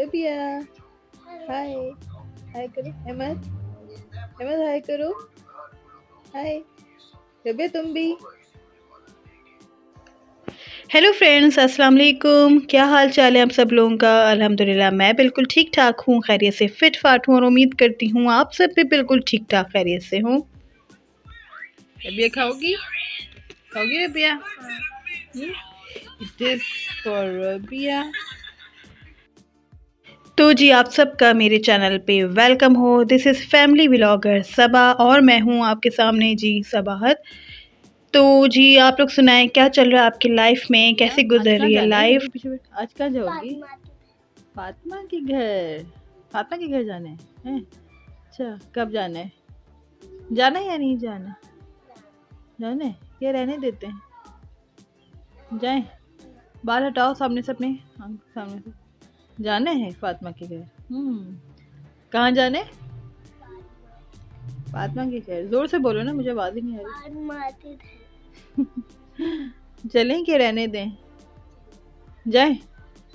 रबिया हाय हाय करो। अहमद अहमद हाय करो। हाय रबिया तुम भी। हेलो फ्रेंड्स, अस्सलाम वालेकुम। क्या हाल चाल है आप सब लोगों का? अल्हम्दुलिल्लाह मैं बिल्कुल ठीक ठाक हूँ, खैरियत से फिट फाट हूँ और उम्मीद करती हूँ आप सब भी बिल्कुल ठीक ठाक खैरियत से हूँ। रबिया खाओगी? खाओगी Rabia? It is for Rabia. तो जी आप सबका मेरे चैनल पे वेलकम हो। This is family vlogger Saba और मैं हूँ आपके सामने जी सबाहत। तो जी आप लोग सुनाएं, क्या चल रहा है आपकी लाइफ में, कैसे गुजर रही है लाइफ? आज कहाँ जाओगी? फातिमा के घर। फातिमा के घर जाना है? अच्छा, कब जाना है? जाना है या नहीं जाना? जाना है या रहने देते हैं? जाएं। बाल हटाओ सामने से अपने। हाँ, सामने से। जाना है फातिमा के घर। कहाँ जाना है? फातिमा के घर। जोर से बोलो ना, मुझे आवाज ही नहीं आ रही। चलें कि रहने दें? जाएं?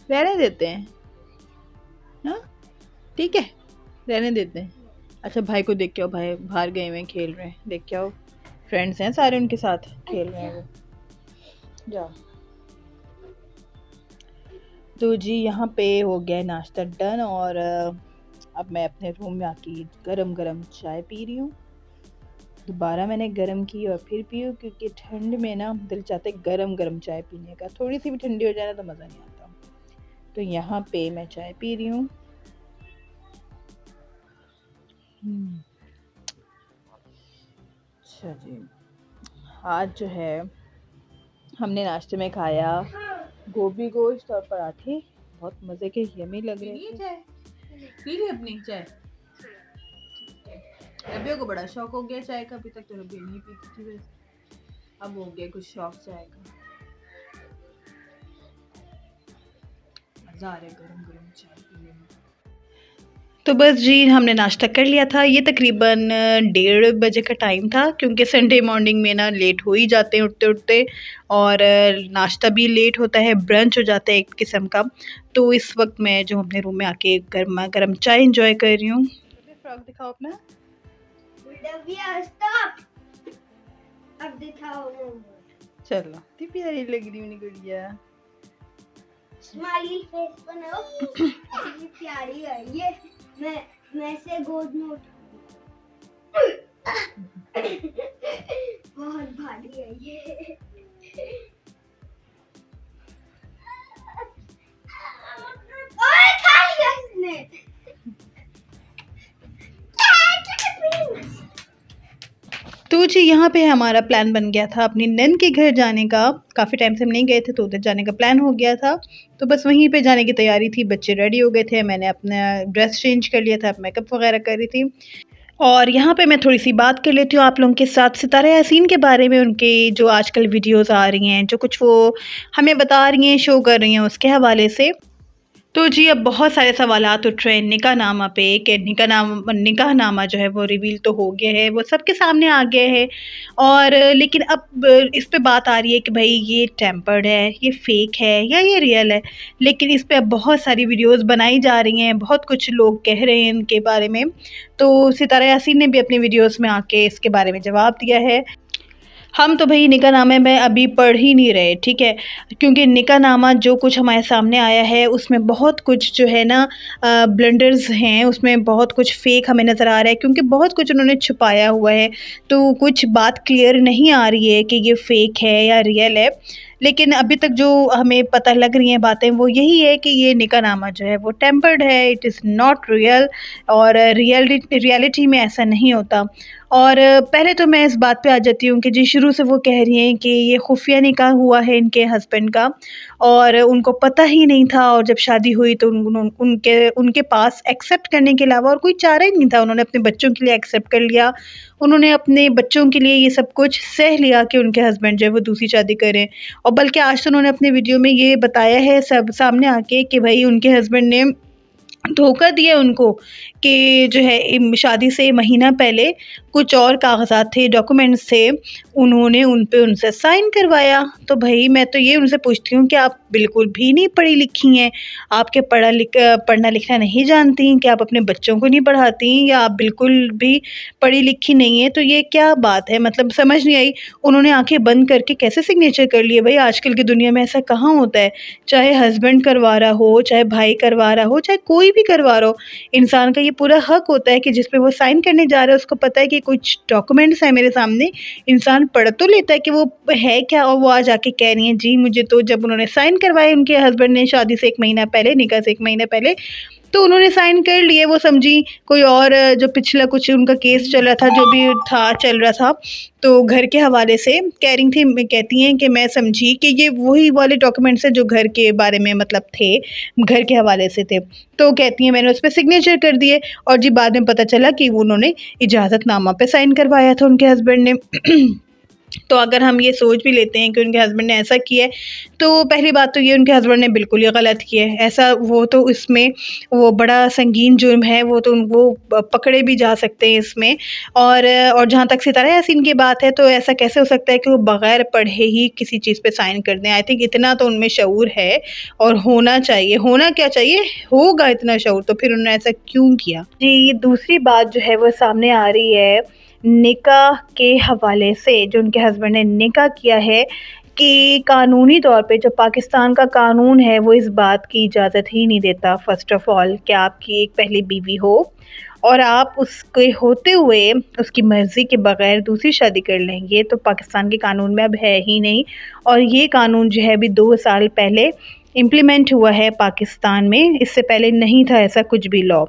रहने देते हैं। हाँ ठीक है, रहने देते हैं। अच्छा भाई को देख के आओ, भाई बाहर गए हुए खेल रहे हैं, देख के आओ। फ्रेंड्स हैं सारे, उनके साथ खेल रहे हैं वो। जाओ। तो जी यहाँ पे हो गया नाश्ता डन और अब मैं अपने रूम में आके गरम गरम चाय पी रही हूँ। दोबारा मैंने गरम की और फिर पी, क्योंकि ठंड में ना दिल चाहता है गरम गरम चाय पीने का। थोड़ी सी भी ठंडी हो जाए ना तो मज़ा नहीं आता। तो यहाँ पे मैं चाय पी रही हूँ। अच्छा जी, आज जो है हमने नाश्ते में खाया गोभी गोश्त और पराठे। बहुत मज़े के यमी लग रहे थे। पी ली अपनी चाय? रबिया को बड़ा शौक हो गया चाय का, अभी तक तो रबिया नहीं पीती थी वैसे, अब हो गया कुछ शौक चाय का। मज़ा आ रहा है गरम गरम चाय पीने में। तो बस जी हमने नाश्ता कर लिया था। ये तकरीबन 1:30 बजे का टाइम था, क्योंकि संडे मॉर्निंग में ना लेट हो ही जाते हैं उठते उठते, और नाश्ता भी लेट होता है, ब्रंच हो जाता है एक किस्म का। तो इस वक्त मैं जो अपने रूम में आके गर्मा गर्म चाय इंजॉय कर रही हूँ। फ्रॉक दिखाओ अपना। अब दिखाओ। चलो, इतनी प्यारी लग रही हूँ गुड़िया। स्माइली फेस बनाओ। कितनी प्यारी है ये। मैं से गोद में उठाऊंगी। बहुत भारी है ये। ओए खा लिया इसने। तो जी यहाँ पे हमारा प्लान बन गया था अपनी नन के घर जाने का। काफ़ी टाइम से हम नहीं गए थे, तो उधर जाने का प्लान हो गया था। तो बस वहीं पे जाने की तैयारी थी, बच्चे रेडी हो गए थे, मैंने अपना ड्रेस चेंज कर लिया था, मेकअप वगैरह कर रही थी। और यहाँ पे मैं थोड़ी सी बात कर लेती हूँ आप लोगों के साथ सितारा यासीन के बारे में। उनके जो आजकल वीडियोज़ आ रही हैं, जो कुछ वो हमें बता रही हैं, शो कर रही हैं, उसके हवाले से। तो जी अब बहुत सारे सवालात उठ रहे हैं निकाहनामा पे, कि निकाहनामा जो है वो रिवील तो हो गया है, वो सबके सामने आ गया है। और लेकिन अब इस पे बात आ रही है कि भाई ये टेम्पर्ड है, ये फेक है या ये रियल है। लेकिन इस पे अब बहुत सारी वीडियोस बनाई जा रही हैं, बहुत कुछ लोग कह रहे हैं इनके बारे में। तो सितारा यासीन ने भी अपनी वीडियोस में आके इसके बारे में जवाब दिया है। हम तो भाई निकाहनामे में अभी पढ़ ही नहीं रहे, ठीक है, क्योंकि निकाहनामा जो कुछ हमारे सामने आया है उसमें बहुत कुछ जो है ना ब्लंडर्स हैं, उसमें बहुत कुछ फेक हमें नज़र आ रहा है, क्योंकि बहुत कुछ उन्होंने छुपाया हुआ है। तो कुछ बात क्लियर नहीं आ रही है कि ये फेक है या रियल है। लेकिन अभी तक जो हमें पता लग रही हैं बातें, वो यही है कि ये निकाहनामा जो है वो टेम्पर्ड है, इट इज़ नॉट रियल, और रियलिटी में ऐसा नहीं होता। और पहले तो मैं इस बात पे आ जाती हूँ कि जी शुरू से वो कह रही हैं कि ये खुफिया निकाह हुआ है इनके हस्बैंड का, और उनको पता ही नहीं था, और जब शादी हुई तो उनके पास एक्सेप्ट करने के अलावा और कोई चारा ही नहीं था। उन्होंने अपने बच्चों के लिए एक्सेप्ट कर लिया, उन्होंने अपने बच्चों के लिए ये सब कुछ सह लिया कि उनके हस्बैंड जो है वो दूसरी शादी करें। और बल्कि आज तो उन्होंने अपने वीडियो में ये बताया है सब सामने आके कि भाई उनके हस्बैंड ने धोखा दिया उनको, कि जो है शादी से महीना पहले कुछ और कागजात थे, डॉक्यूमेंट्स थे, उन्होंने उनसे साइन करवाया। तो भाई मैं तो ये उनसे पूछती हूँ कि आप बिल्कुल भी नहीं पढ़ी लिखी हैं, आपके पढ़ना लिखना नहीं जानती, कि आप अपने बच्चों को नहीं पढ़ाती, या आप बिल्कुल भी पढ़ी लिखी नहीं है। तो ये क्या बात है, मतलब समझ नहीं आई। उन्होंने आंखें बंद करके कैसे सिग्नेचर कर लिए? भाई आजकल की दुनिया में ऐसा कहाँ होता है, चाहे हस्बैंड करवा रहा हो, चाहे भाई करवा रहा हो, चाहे कोई भी करवा रहा हो, इंसान का ये पूरा हक होता है कि जिस पे वो साइन करने जा रहा है उसको पता है कि कुछ डॉक्यूमेंट्स है मेरे सामने। इंसान पढ़ तो लेता है कि वो है क्या, और वो आज आके कह रही हैं जी मुझे तो जब उन्होंने साइन करवाए उनके हस्बैंड ने शादी से 1 महीना पहले, निकाह से 1 महीना पहले, तो उन्होंने साइन कर लिए। वो समझी कोई और जो पिछला कुछ उनका केस चल रहा था, जो भी था चल रहा था, तो घर के हवाले से कह रही थी, कहती हैं कि मैं समझी कि ये वही वाले डॉक्यूमेंट्स हैं जो घर के बारे में मतलब थे, घर के हवाले से थे। तो कहती हैं मैंने उस पर सिग्नेचर कर दिए, और जी बाद में पता चला कि उन्होंने इजाज़तनामा पे साइन करवाया था उनके हस्बैंड ने। तो अगर हम ये सोच भी लेते हैं कि उनके हस्बैंड ने ऐसा किया है, तो पहली बात तो ये उनके हस्बैंड ने बिल्कुल ही गलत किया है। ऐसा वो तो इसमें वो बड़ा संगीन जुर्म है, वो तो वो पकड़े भी जा सकते हैं इसमें। और जहाँ तक सितारा यासीन की बात है, तो ऐसा कैसे हो सकता है कि वो बग़ैर पढ़े ही किसी चीज़ पे साइन कर दें? आई थिंक इतना तो उनमें शऊर है, और होना चाहिए, होना क्या चाहिए, होगा इतना शऊर, तो फिर उन्होंने ऐसा क्यों किया? जी, ये दूसरी बात जो है वो सामने आ रही है निकाह के हवाले से। जो उनके हस्बैंड ने निकाह किया है कि कानूनी तौर पे जो पाकिस्तान का कानून है वो इस बात की इजाज़त ही नहीं देता फ़र्स्ट ऑफ़ ऑल कि आपकी एक पहली बीवी हो और आप उसके होते हुए उसकी मर्ज़ी के बग़ैर दूसरी शादी कर लें। ये तो पाकिस्तान के कानून में अब है ही नहीं, और ये कानून जो है अभी 2 साल पहले इम्प्लीमेंट हुआ है पाकिस्तान में, इससे पहले नहीं था ऐसा कुछ भी लॉ।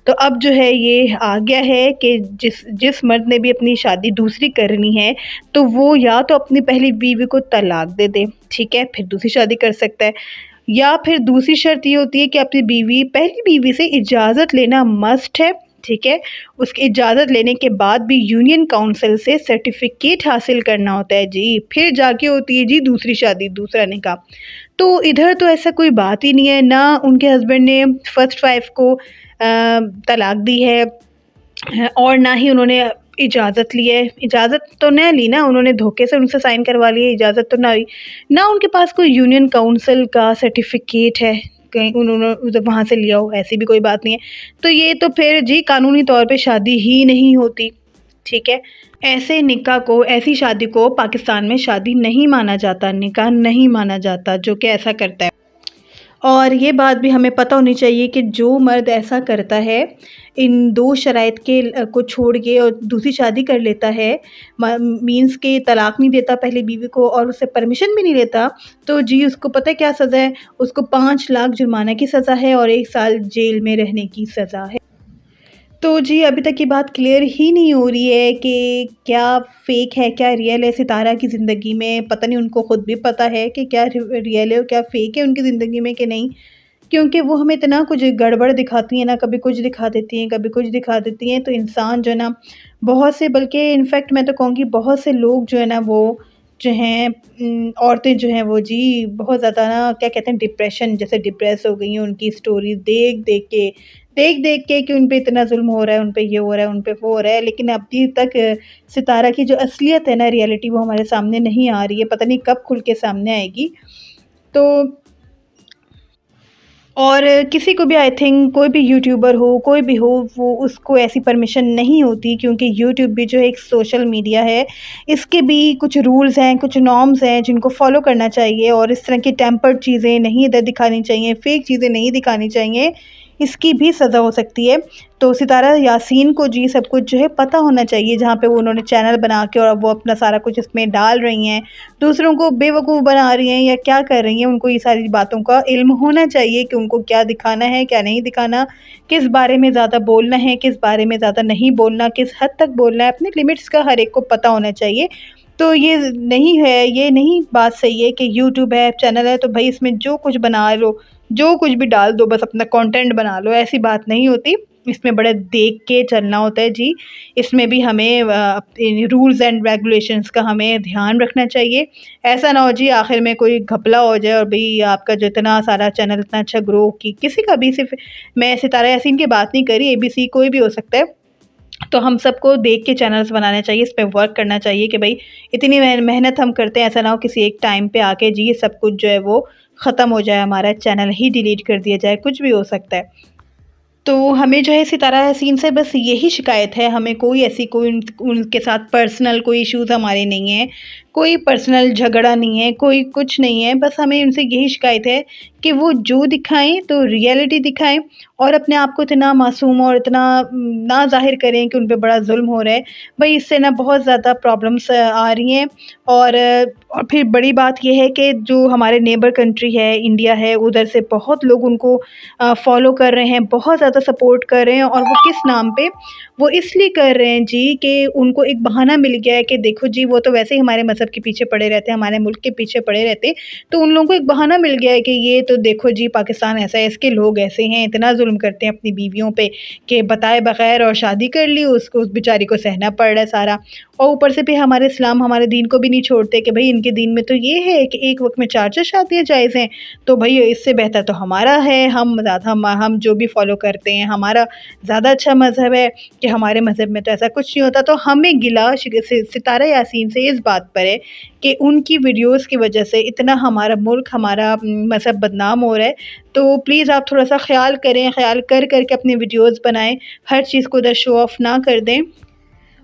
तो अब जो है ये आ गया है कि जिस मर्द ने भी अपनी शादी दूसरी करनी है, तो वो या तो अपनी पहली बीवी को तलाक दे दे, ठीक है? फिर दूसरी शादी कर सकता है, या फिर दूसरी शर्त ये होती है कि अपनी पहली बीवी से इजाज़त लेना मस्ट है, ठीक है? उसकी इजाज़त लेने के बाद भी यूनियन काउंसिल से सर्टिफ़िकेट हासिल करना होता है जी, फिर जाके होती है जी दूसरी शादी, दूसरा निकाह। तो इधर तो ऐसा कोई बात ही नहीं है, ना उनके हस्बैंड ने फर्स्ट वाइफ़ को तलाक दी है, और ना ही उन्होंने इजाज़त ली है। इजाज़त तो न ली ना, उन्होंने धोखे से उनसे साइन करवा लिए, इजाज़त तो ना हुई। ना उनके पास कोई यूनियन काउंसिल का सर्टिफ़िकेट है, कहीं उन्होंने वहाँ से लिया हो, ऐसी भी कोई बात नहीं है। तो ये तो फिर जी कानूनी तौर पे शादी ही नहीं होती, ठीक है? ऐसे निकाह को, ऐसी शादी को पाकिस्तान में शादी नहीं माना जाता, निकाह नहीं माना जाता जो कि ऐसा करता है। और ये बात भी हमें पता होनी चाहिए कि जो मर्द ऐसा करता है, इन 2 शराइत के को छोड़ के और दूसरी शादी कर लेता है, मीन्स के तलाक नहीं देता पहली बीवी को और उससे परमिशन भी नहीं लेता, तो जी उसको पता है क्या सज़ा है? उसको 5 लाख जुर्माना की सज़ा है और 1 साल जेल में रहने की सज़ा है। तो जी अभी तक ये बात क्लियर ही नहीं हो रही है कि क्या फ़ेक है, क्या रियल है सितारा की ज़िंदगी में। पता नहीं उनको खुद भी पता है कि क्या रियल है और क्या फ़ेक है उनकी ज़िंदगी में कि नहीं। क्योंकि वो हमें इतना कुछ गड़बड़ दिखाती हैं ना, कभी कुछ दिखा देती हैं, कभी कुछ दिखा देती हैं, तो इंसान जो है ना, बहुत से, बल्कि इनफैक्ट मैं तो कहूँगी बहुत से लोग जो है ना वो जो हैं औरतें जो हैं वो जी बहुत ज़्यादा ना क्या कहते हैं डिप्रेशन, जैसे डिप्रेस हो गई हैं उनकी स्टोरी देख-देख के कि उन पे इतना ज़ुल्म हो रहा है, उन पे ये हो रहा है, उन पे वो हो रहा है। लेकिन अभी तक सितारा की जो असलियत है ना, रियलिटी, वो हमारे सामने नहीं आ रही है, पता नहीं कब खुल के सामने आएगी। तो और किसी को भी आई थिंक कोई भी यूट्यूबर हो, कोई भी हो, वो उसको ऐसी परमिशन नहीं होती, क्योंकि यूट्यूब भी जो है एक सोशल मीडिया है, इसके भी कुछ रूल्स हैं, कुछ नॉर्म्स हैं जिनको फ़ॉलो करना चाहिए, और इस तरह की टेम्पर्ड चीज़ें नहीं इधर दिखानी चाहिए, फ़ेक चीज़ें नहीं दिखानी चाहिए, इसकी भी सज़ा हो सकती है। तो सितारा यासीन को जी सब कुछ जो है पता होना चाहिए, जहाँ पे वो उन्होंने चैनल बना के और अब वो अपना सारा कुछ इसमें डाल रही हैं, दूसरों को बेवकूफ़ बना रही हैं या क्या कर रही हैं, उनको ये सारी बातों का इल्म होना चाहिए कि उनको क्या दिखाना है, क्या नहीं दिखाना, किस बारे में ज़्यादा बोलना है, किस बारे में ज़्यादा नहीं बोलना, किस हद तक बोलना है, अपने लिमिट्स का हर एक को पता होना चाहिए। तो ये नहीं है, ये नहीं बात सही है कि यूट्यूब है, चैनल है, तो भई इसमें जो कुछ बना लो, जो कुछ भी डाल दो, बस अपना कंटेंट बना लो, ऐसी बात नहीं होती। इसमें बड़ा देख के चलना होता है जी। इसमें भी हमें रूल्स एंड रेगुलेशंस का हमें ध्यान रखना चाहिए। ऐसा ना हो जी आखिर में कोई घपला हो जाए और भई आपका जो इतना सारा चैनल इतना अच्छा ग्रो, कि किसी का भी, सिर्फ़ मैं सितारा यासीन की बात नहीं कर रही, एबीसी कोई भी हो सकता है। तो हम सबको देख के चैनल्स बनाने चाहिए, इस पे वर्क करना चाहिए कि भाई इतनी मेहनत हम करते हैं, ऐसा ना हो किसी एक टाइम पे आके जी ये सब कुछ जो है वो ख़त्म हो जाए, हमारा चैनल ही डिलीट कर दिया जाए, कुछ भी हो सकता है। तो हमें जो है सितारा यासीन से बस यही शिकायत है, हमें कोई ऐसी कोई उनके साथ पर्सनल कोई इश्यूज़ हमारे नहीं हैं, कोई पर्सनल झगड़ा नहीं है, कोई कुछ नहीं है। बस हमें उनसे यही शिकायत है कि वो जो दिखाएँ तो रियलिटी दिखाएँ और अपने आप को इतना मासूम और इतना ना ज़ाहिर करें कि उन पे बड़ा ज़ुल्म हो रहा है। भई इससे ना बहुत ज़्यादा प्रॉब्लम्स आ रही हैं और फिर बड़ी बात ये है कि जो हमारे नेबर कंट्री है, इंडिया है, उधर से बहुत लोग उनको फ़ॉलो कर रहे हैं, बहुत ज़्यादा सपोर्ट कर रहे हैं और वो किस नाम पे? वो इसलिए कर रहे हैं जी कि उनको एक बहाना मिल गया है कि देखो जी वो तो वैसे ही हमारे मज़हब के पीछे पड़े रहते हैं, हमारे मुल्क के पीछे पड़े रहते हैं, तो उन लोगों को एक बहाना मिल गया है कि ये तो देखो जी पाकिस्तान ऐसा है, इसके लोग ऐसे हैं, इतना ज़ुल्म करते हैं अपनी बीवियों पे कि बताए बगैर और शादी कर ली, उसको उस बेचारी को सहना पड़ रहा है सारा। और ऊपर से फिर हमारे इस्लाम हमारे दीन को भी नहीं छोड़ते कि भई इनके दीन में तो ये है कि एक वक़्त में 4-4 शादियाँ जायज़ हैं, तो भई इससे बेहतर तो हमारा है, हम जो भी फ़ॉलो करते हैं, हमारा ज़्यादा अच्छा मज़हब है कि हमारे मज़हब में तो ऐसा कुछ नहीं होता। तो हमें गिला सितारा यासीन से इस बात पर है कि उनकी वीडियोज़ की वजह से इतना हमारा मुल्क, हमारा मज़हब बदनाम हो रहा है। तो प्लीज़ आप थोड़ा-सा ख़्याल करें, ख़्याल कर के अपनी वीडियोज़ बनाएँ, हर चीज़ को उधर शो ऑफ़ ना कर दें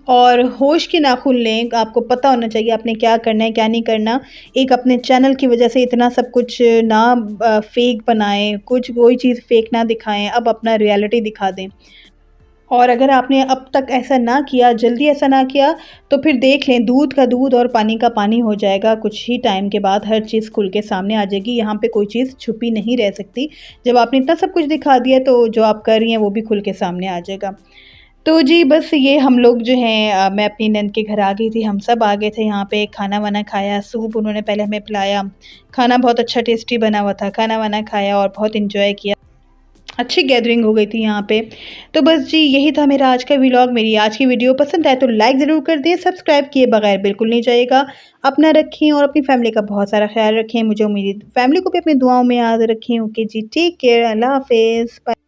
और होश के नाख़ुन लें। आपको पता होना चाहिए आपने क्या करना है, क्या नहीं करना। एक अपने चैनल की वजह से इतना सब कुछ ना फ़ेक बनाएँ, कोई चीज़ फ़ेक ना दिखाएँ, अब अपना रियलिटी दिखा दें। और अगर आपने अब तक ऐसा ना किया, जल्दी ऐसा ना किया, तो फिर देख लें दूध का दूध और पानी का पानी हो जाएगा। कुछ ही टाइम के बाद हर चीज़ खुल के सामने आ जाएगी, यहाँ पे कोई चीज़ छुपी नहीं रह सकती। जब आपने इतना सब कुछ दिखा दिया तो जो आप कर रही हैं वो भी खुल के सामने आ जाएगा। तो जी बस ये हम लोग जो हैं मैं अपनी नंद के घर आ गई थी, हम सब आ गए थे यहाँ पे, खाना-वाना खाया, सूप उन्होंने पहले हमें पिलाया। खाना बहुत अच्छा टेस्टी बना हुआ था, खाना-वाना खाया और बहुत एन्जॉय किया। अच्छी गैदरिंग हो गई थी यहाँ पे। तो बस जी यही था मेरा आज का व्लॉग। मेरी आज की वीडियो पसंद आए तो लाइक ज़रूर कर दें, सब्सक्राइब किए बगैर बिल्कुल नहीं जाइएगा। अपना रखें और अपनी फैमिली का बहुत सारा ख़्याल रखें। मुझे उम्मीद फैमिली को भी अपनी दुआओं में याद रखें। ओके जी, टेक केयर, अल्लाह हाफ़िज़। बाय।